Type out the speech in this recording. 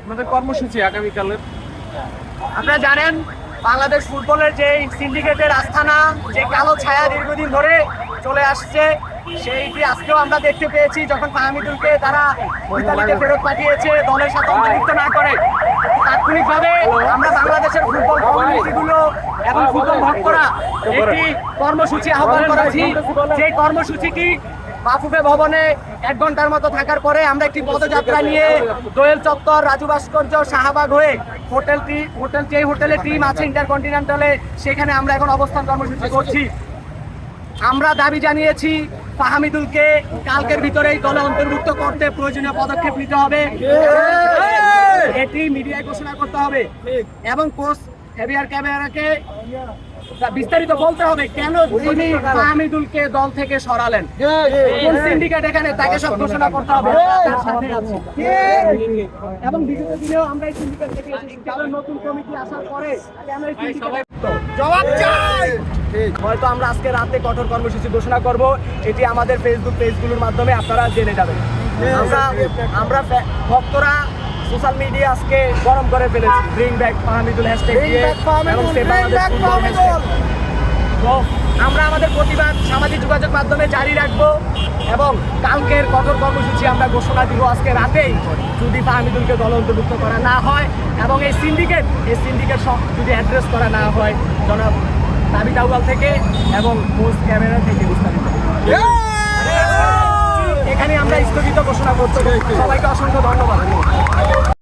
আপনাদের কর্মসূচি আগামীকালের? আপনারা জানেন বাংলাদেশ ফুটবলের যে সিন্ডিকেটের আস্থানা, যে কালো ছায়া দীর্ঘদিন ধরে চলে আসছে, সেইটি আজকেও আমরা দেখতে পেয়েছি যখন ফাহমিদুলকে তারা ইতালিতে ফেরত পাঠিয়েছে দলের সাথে অন্তর্ভুক্ত না করে। তাৎক্ষণিকভাবে আমরা বাংলাদেশের ফুটবল কমিউনিটিগুলো এবং ফুটবল ভক্তরা একটি কর্মসূচি আহ্বান করেছি। যে কর্মসূচিটি মাহফুফে ভবনে 1 ঘন্টার মতো থাকার পরে আমরা একটি পদযাত্রা নিয়ে দোয়েল চত্বর, রাজু ভাস্কর্য, শাহবাগ হয়ে হোটেলে টিম আছে ইন্টারকন্টিনেন্টালে, সেখানে আমরা এখন অবস্থান কর্মসূচি করছি। আমরা দাবি জানিয়েছি ফাহমিদুলকে কালকের ভিতরেই দলে অন্তর্ভুক্ত করতে প্রয়োজনীয় পদক্ষেপ নিতে হবে, এটি মিডিয়ায় ঘোষণা করতে হবে এবং কোচ হেভিয়ার ক্যামেরাকে বিস্তারিত বলতে হবে কেন তিনি ফাহমিদুলকে দল থেকে সরালেন, কোন সিন্ডিকেট এখানে, তাকে সব ঘোষণা করতে হবে। তার সাথে আছি এবং বিগত দিনেও আমরা এই সিন্ডিকেট থেকে নতুন কমিটি আসার পরে কেন এই সিন্ডিকেট জবাব চাই। হয়তো আমরা আজকে রাতে কঠোর কর্মসূচি ঘোষণা করব, এটি আমাদের ফেসবুক পেজগুলোর মাধ্যমে আপনারা জেনে যাবেন। আমরা ভক্তরা সোশ্যাল মিডিয়া আজকে গরম করে ফেলেছি, ব্রিং ব্যাক ফাহমিদুল হ্যাশট্যাগ দিয়ে এবং সেভ বাংলাদেশ ফুটবল হ্যাশট্যাগ। তো আমরা আমাদের প্রতিবাদ সামাজিক যোগাযোগ মাধ্যমে জারি রাখবো এবং কালকের কঠোর কর্মসূচি আমরা ঘোষণা দিব আজকে রাতেই, যদি ফাহমিদুলকে দল অন্তর্ভুক্ত করা না হয় এবং এই সিন্ডিকেট যদি অ্যাড্রেস করা না হয় জনাব নাবিদ আউয়াল থেকে এবং পোস্ট ক্যামেরা থেকে বিস্তারিত। এখানে আমরা স্থগিত ঘোষণা করতে, সবাইকে অসংখ্য ধন্যবাদ।